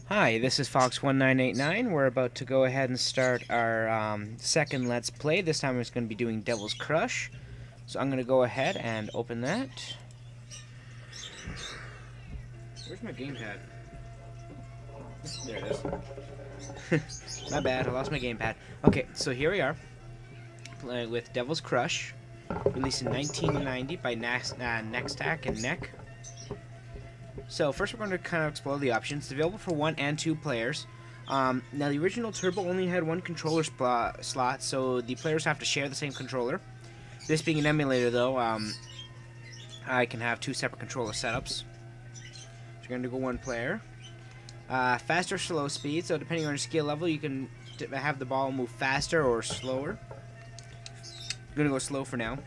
Hi, this is Fox1989. We're about to go ahead and start our second Let's Play. This time I'm just going to be doing Devil's Crush. So I'm going to go ahead and open that. Where's my gamepad? There it is. My bad, I lost my gamepad. Okay, so here we are. Playing with Devil's Crush. Released in 1990 by Nextac and Neck. So first we're going to kind of explore the options. It's available for 1 and 2 players. Now the original Turbo only had 1 controller slot, so the players have to share the same controller. This being an emulator though, I can have 2 separate controller setups. So we're going to go 1 player. Fast or slow speed, so depending on your skill level you can have the ball move faster or slower. I'm going to go slow for now.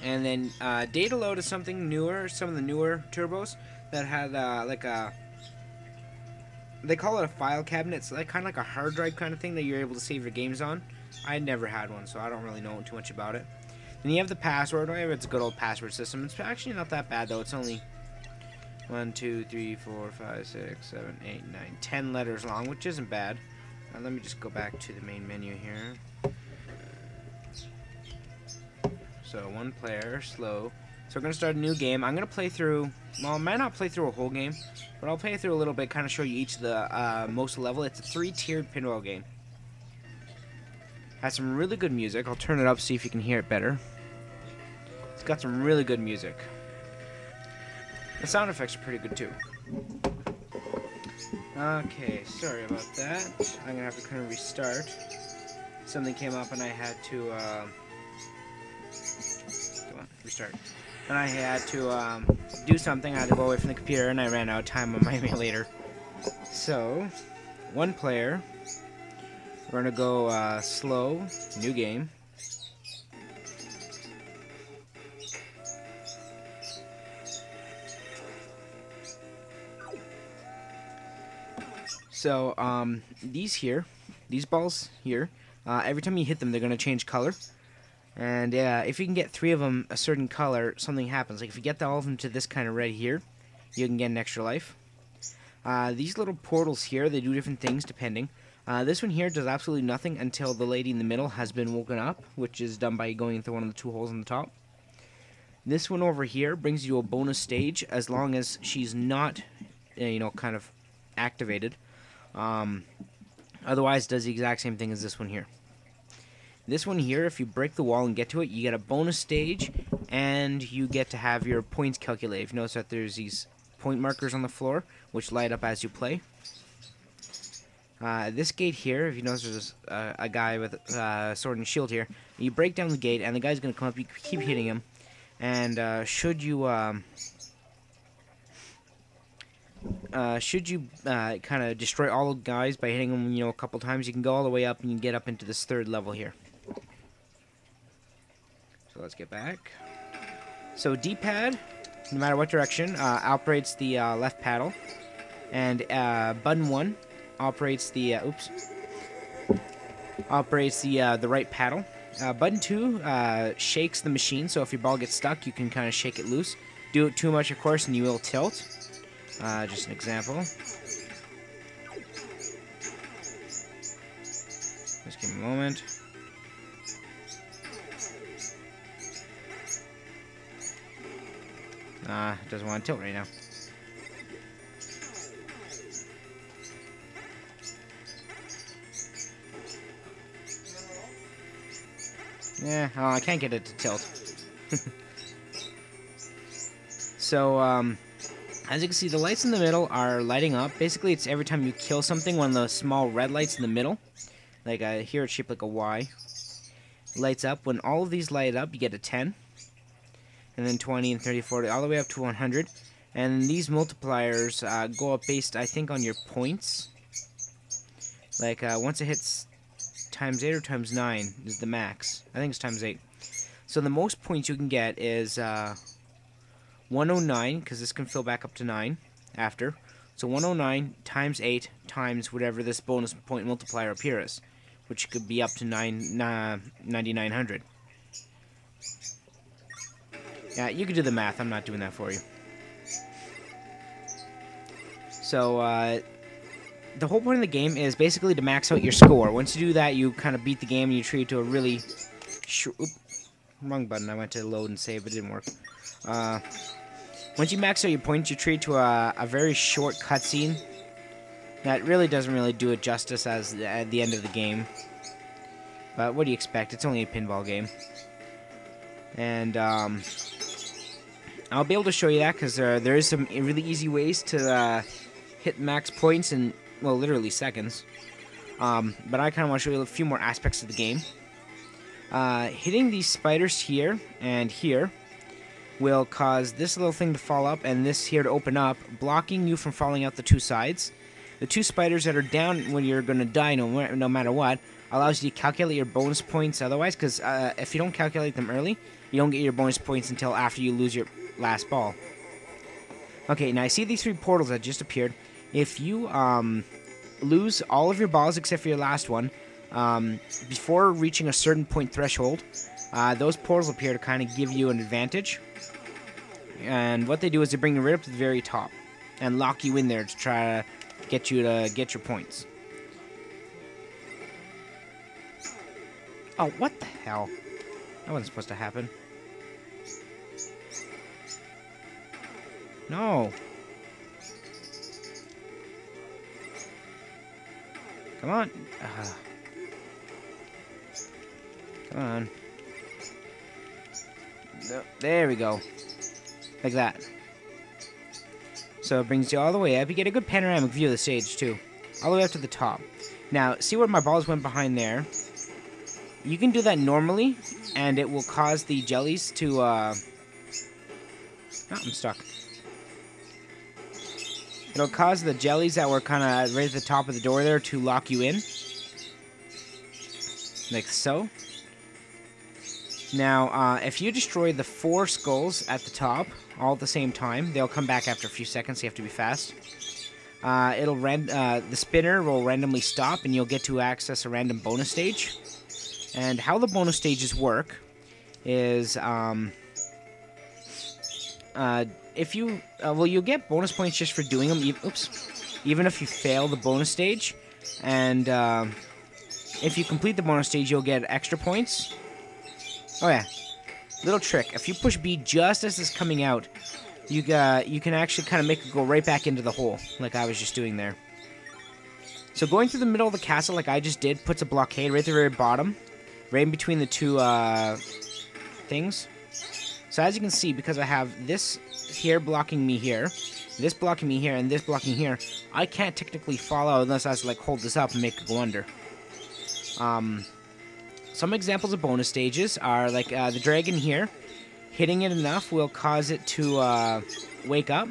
And then data load is something newer, some of the newer turbos that had like a, they call it a file cabinet. It's like kind of like a hard drive kind of thing that you're able to save your games on. I never had one, so I don't really know too much about it. Then you have the password. It's a good old password system. It's actually not that bad though. It's only 1, 2, 3, 4, 5, 6, 7, 8, 9, 10 letters long, which isn't bad. Let me just go back to the main menu here. So 1 player, slow. So we're going to start a new game. I'm going to play through, well, I might not play through a whole game, but I'll play through a little bit, kind of show you each of the most level. It's a 3-tiered pinball game. Has some really good music. I'll turn it up, see if you can hear it better. It's got some really good music. The sound effects are pretty good too. Okay, sorry about that. I'm going to have to kind of restart. Something came up and I had to... restart. And I had to do something. I had to go away from the computer, and I ran out of time on my emulator. So, 1 player. We're gonna go slow. New game. So, these balls here, every time you hit them, they're gonna change color. And if you can get 3 of them a certain color, something happens. Like if you get all of them to this kind of red here, you can get an extra life. These little portals here, they do different things depending. This one here does absolutely nothing until the lady in the middle has been woken up, which is done by going through one of the 2 holes on the top. This one over here brings you a bonus stage as long as she's not, kind of activated. Otherwise, it does the exact same thing as this one here. This one here, if you break the wall and get to it, you get a bonus stage, and you get to have your points calculated. If you notice that there's these point markers on the floor, which light up as you play. This gate here, if you notice there's a guy with a sword and shield here, you break down the gate, and the guy's going to come up, you keep hitting him, and should you kind of destroy all the guys by hitting them, a couple times, you can go all the way up, and you can get up into this 3rd level here. So let's get back. So D-pad, no matter what direction, operates the left paddle, and button 1 operates the the right paddle. Button 2 shakes the machine, so if your ball gets stuck, you can kind of shake it loose. Do it too much, of course, and you will tilt. Just an example. Just give me a moment. It doesn't want to tilt right now. Yeah, oh, I can't get it to tilt. So, as you can see, the lights in the middle are lighting up. Basically, it's every time you kill something, one of the small red lights in the middle, like here it's shaped like a Y, lights up. When all of these light up, you get a 10. And then 20 and 30, 40, all the way up to 100. And these multipliers go up based, I think, on your points. Like, once it hits times 8 or times 9 is the max. I think it's times 8. So the most points you can get is 109, because this can fill back up to 9 after. So 109 times 8 times whatever this bonus point multiplier up here is, which could be up to 9,900. Yeah, you could do the math. I'm not doing that for you. So, the whole point of the game is basically to max out your score. Once you do that, you kind of beat the game and you treat it to a really... wrong button. I went to load and save, but it didn't work. Once you max out your points, you treat it to a very short cutscene. That really doesn't really do it justice as at the end of the game. But what do you expect? It's only a pinball game. And, I'll be able to show you that because there is some really easy ways to hit max points in, well, literally seconds. But I kind of want to show you a few more aspects of the game. Hitting these spiders here and here will cause this little thing to fall up and this here to open up, blocking you from falling out the two sides. The two spiders that are down when you're going to die no matter what allows you to calculate your bonus points otherwise, because if you don't calculate them early, you don't get your bonus points until after you lose your last ball. Okay, now I see these three portals that just appeared. If you lose all of your balls except for your last one before reaching a certain point threshold, those portals appear to kind of give you an advantage. And what they do is they bring you right up to the very top and lock you in there to try to get you to get your points. Oh, what the hell? That wasn't supposed to happen. No. Come on. Come on. No, there we go. Like that. So it brings you all the way up. You get a good panoramic view of the stage, too. All the way up to the top. Now, see where my balls went behind there? You can do that normally, and it will cause the jellies to, Oh, I'm stuck. It'll cause the jellies that were kind of right at the top of the door there to lock you in. Like so. Now, if you destroy the 4 skulls at the top all at the same time, they'll come back after a few seconds, so you have to be fast. The spinner will randomly stop, and you'll get to access a random bonus stage. And how the bonus stages work is, if you, you'll get bonus points just for doing them, even if you fail the bonus stage. And, if you complete the bonus stage, you'll get extra points. Oh yeah, little trick. If you push B just as it's coming out, you can actually kind of make it go right back into the hole, like I was just doing there. So going through the middle of the castle, like I just did, puts a blockade right at the very bottom, right in between the two things. So as you can see, because I have this here blocking me here, this blocking me here, and this blocking here, I can't technically fall out unless I just like hold this up and make it go under. Some examples of bonus stages are like the dragon here. Hitting it enough will cause it to wake up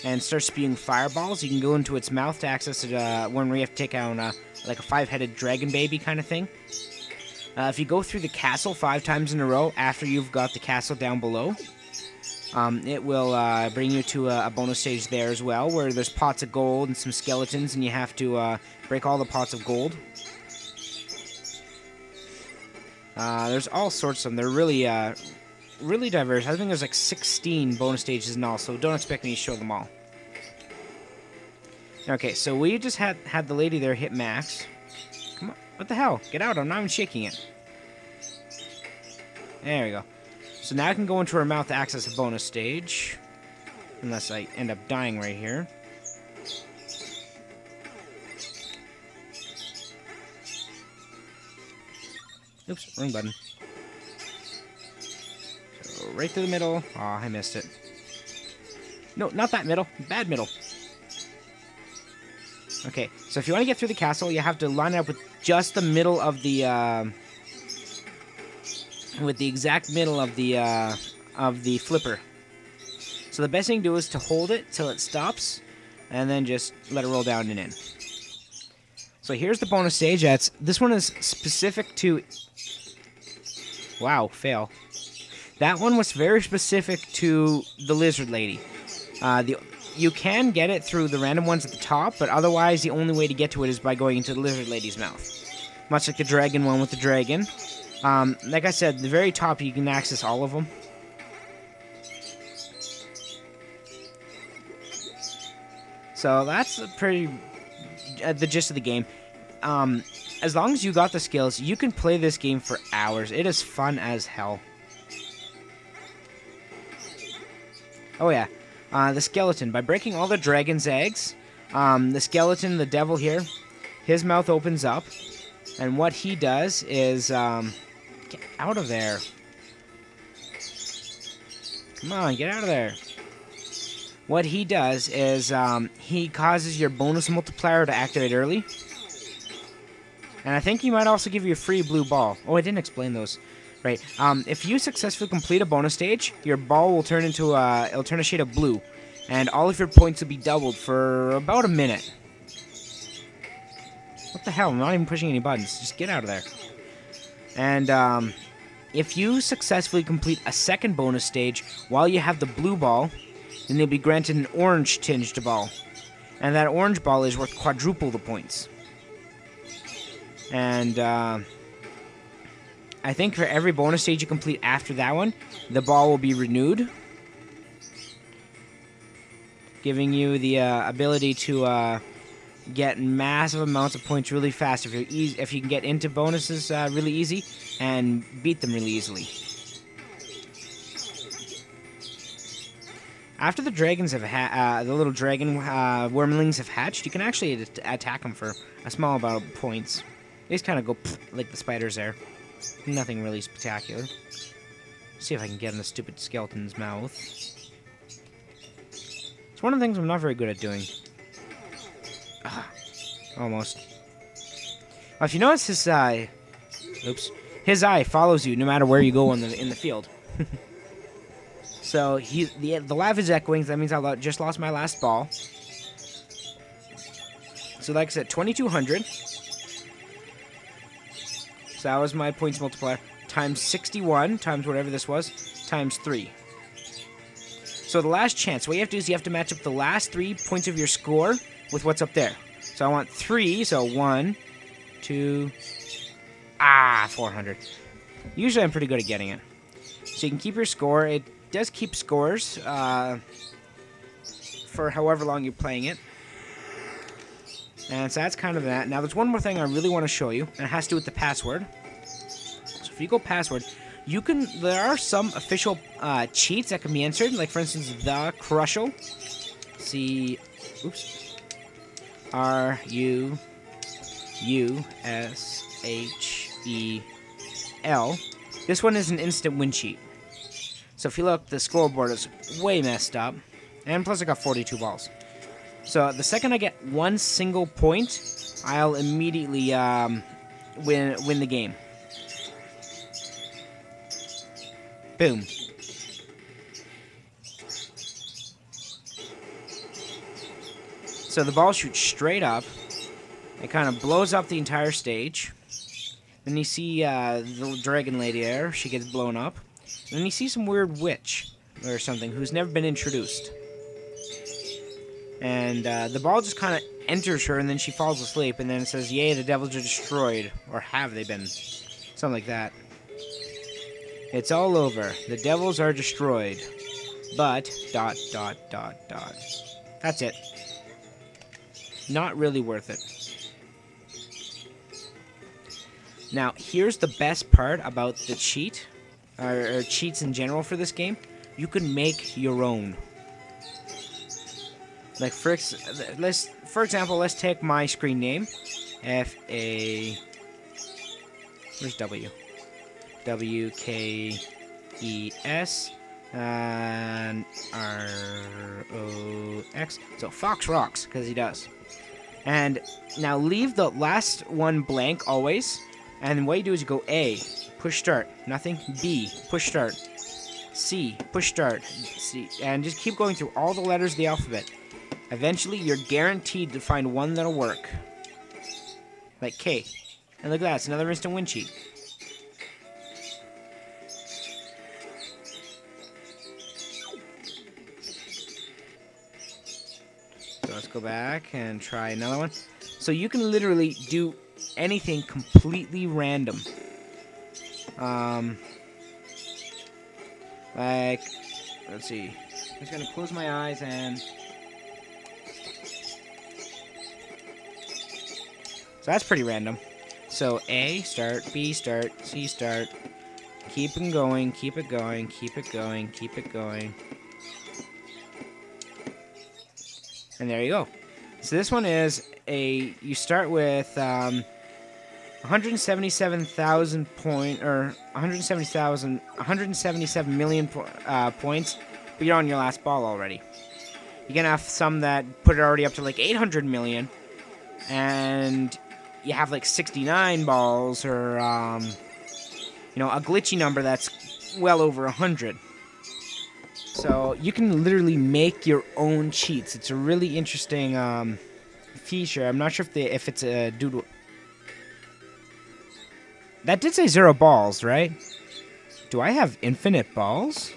and start spewing fireballs. You can go into its mouth to access it when we have to take out like a 5-headed dragon baby kind of thing. If you go through the castle 5 times in a row after you've got the castle down below, it will bring you to a bonus stage there as well, where there's pots of gold and some skeletons, and you have to break all the pots of gold. There's all sorts of them. They're really, really diverse. I think there's like 16 bonus stages in all, so don't expect me to show them all. Okay, so we just had the lady there hit max. Come on, what the hell? Get out, I'm not even shaking it. There we go. So now I can go into her mouth to access a bonus stage. Unless I end up dying right here. Oops, wrong button. So right through the middle. Aw, oh, I missed it. No, not that middle. Bad middle. Okay, so if you want to get through the castle, you have to line up with just the middle of the, with the exact middle of the flipper. So the best thing to do is to hold it till it stops, and then just let it roll down and in. So here's the bonus stage. This one is specific to... Wow, fail. That one was very specific to the lizard lady. You can get it through the random ones at the top, but otherwise the only way to get to it is by going into the lizard lady's mouth. Much like the dragon one with the dragon. Like I said, the very top you can access all of them. So that's pretty the gist of the game. As long as you got the skills, you can play this game for hours. It is fun as hell. Oh yeah, the skeleton. By breaking all the dragon's eggs, the skeleton, the devil here, his mouth opens up, and what he does is get out of there. Come on, get out of there. What he does is he causes your bonus multiplier to activate early. And I think he might also give you a free blue ball. Oh, I didn't explain those. Right. If you successfully complete a bonus stage, your ball will turn into it'll turn a shade of blue. And all of your points will be doubled for about a minute. What the hell? I'm not even pushing any buttons. Just get out of there. And if you successfully complete a second bonus stage while you have the blue ball, then you'll be granted an orange tinged ball. And that orange ball is worth quadruple the points. And I think for every bonus stage you complete after that one, the ball will be renewed, giving you the ability to get massive amounts of points really fast if you can get into bonuses really easy and beat them really easily. After the dragons have the little dragon wormlings have hatched, you can actually attack them for a small amount of points. They just kind of go like the spiders there. Nothing really spectacular. See if I can get in the stupid skeleton's mouth. It's one of the things I'm not very good at doing. Almost. Well, if you notice his eye, his eye follows you no matter where you go in the field. So the lava is echoing. So that means I just lost my last ball. So like I said, 2,200. So that was my points multiplier, times 61, times whatever this was, times 3. So the last chance, what you have to do is you have to match up the last 3 points of your score with what's up there. So I want 3, so 1, 2, 400. Usually I'm pretty good at getting it. So you can keep your score. It does keep scores for however long you're playing it. And so that's kind of that. Now there's one more thing I really want to show you, and it has to do with the password. So if you go password, there are some official cheats that can be entered, like for instance the Crushel. RUSHEL. This one is an instant win cheat. So if you look, the scoreboard is way messed up, and plus I got 42 balls. So the second I get one single point, I'll immediately win the game. Boom. So the ball shoots straight up. It kind of blows up the entire stage. Then you see the little dragon lady there. She gets blown up. And then you see some weird witch or something who's never been introduced. And the ball just kind of enters her, and then she falls asleep, and then it says, "Yay, the devils are destroyed," or have they been? Something like that. It's all over. The devils are destroyed. But, ... That's it. Not really worth it. Now, here's the best part about the cheat, or cheats in general for this game. You can make your own. Like, for example, let's take my screen name. Where's W? WKES and ROX. So Fox Rocks, because he does. And now leave the last one blank always. And what you do is you go A, push start, nothing. B, push start. C, push start. C, and just keep going through all the letters of the alphabet. Eventually, you're guaranteed to find one that'll work. Like K. And look at that, it's another instant win cheat. So let's go back and try another one. So you can literally do anything completely random. Like, let's see. I'm just gonna close my eyes and... So that's pretty random. So A, start, B, start, C, start. Keep it going, keep it going, keep it going, keep it going. And there you go. So this one is you start with 177,000 177 million points, but you're on your last ball already. You're gonna have some that put it already up to like 800 million, and you have like 69 balls, or a glitchy number that's well over 100. So you can literally make your own cheats. It's a really interesting feature. I'm not sure if it's a doodle. That did say 0 balls, right? Do I have infinite balls?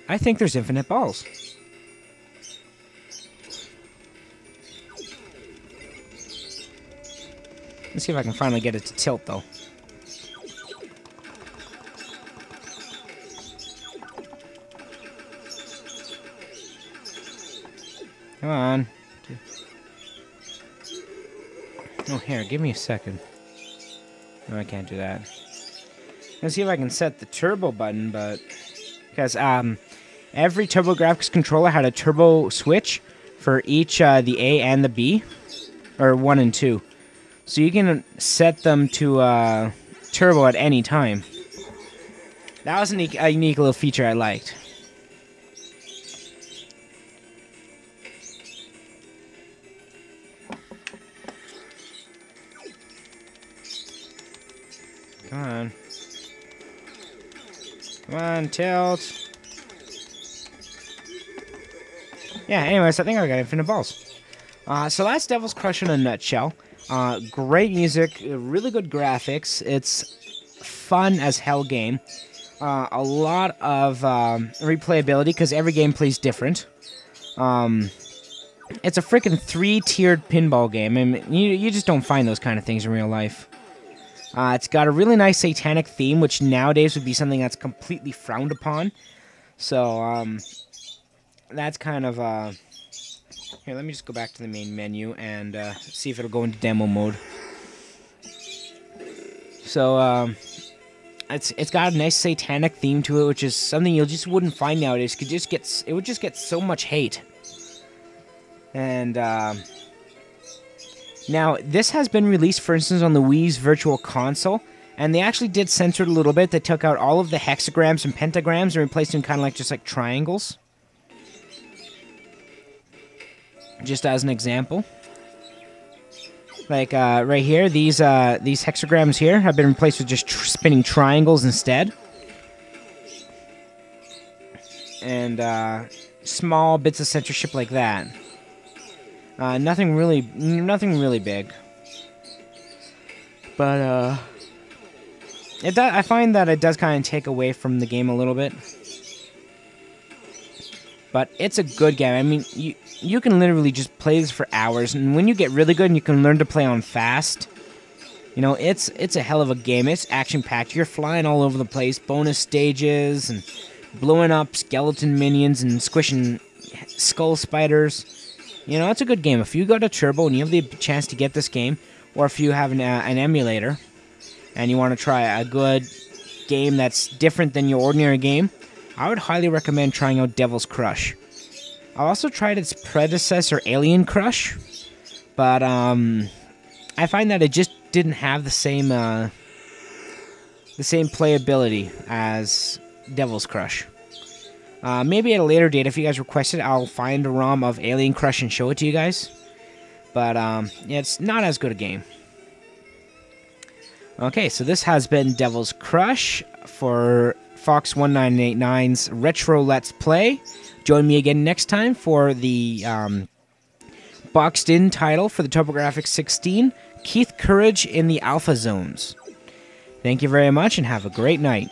I think there's infinite balls. Let's see if I can finally get it to tilt, though. Come on. Oh, here, give me a second. No, I can't do that. Let's see if I can set the turbo button, but... Because, every TurboGrafx controller had a turbo switch for each, the A and the B. Or 1 and 2. So you can set them to, turbo at any time. That was a unique little feature I liked. Come on. Come on, tilt. Yeah, anyways, I think I got infinite balls. So that's Devil's Crush in a nutshell. Great music, really good graphics. It's fun as hell game. A lot of replayability because every game plays different. It's a freaking 3-tiered pinball game. I mean, you just don't find those kind of things in real life. It's got a really nice satanic theme, which nowadays would be something that's completely frowned upon. So, that's kind of, Here, let me just go back to the main menu and see if it'll go into demo mode. So, it's got a nice satanic theme to it, which is something you just wouldn't find nowadays. It would just get so much hate. And, now, this has been released, for instance, on the Wii's Virtual Console, and they actually did censor it a little bit. They took out all of the hexagrams and pentagrams and replaced them kind of like just like triangles. Just as an example. Like, right here, these hexagrams here have been replaced with just spinning triangles instead. And, small bits of censorship like that. Nothing really big. But, I find that it does kind of take away from the game a little bit. But it's a good game. I mean, you can literally just play this for hours, and when you get really good and you can learn to play on fast, you know, it's a hell of a game. It's action-packed. You're flying all over the place, bonus stages, and blowing up skeleton minions and squishing skull spiders. You know, it's a good game. If you got a turbo and you have the chance to get this game, or if you have an emulator and you want to try a good game that's different than your ordinary game, I would highly recommend trying out Devil's Crush. I also tried its predecessor, Alien Crush, but I find that it just didn't have the same playability as Devil's Crush. Maybe at a later date, if you guys request it, I'll find a ROM of Alien Crush and show it to you guys. But, yeah, it's not as good a game. Okay, so this has been Devil's Crush for Fox1989's Retro Let's Play. Join me again next time for the boxed-in title for the TurboGrafx 16, Keith Courage in the Alpha Zones. Thank you very much, and have a great night.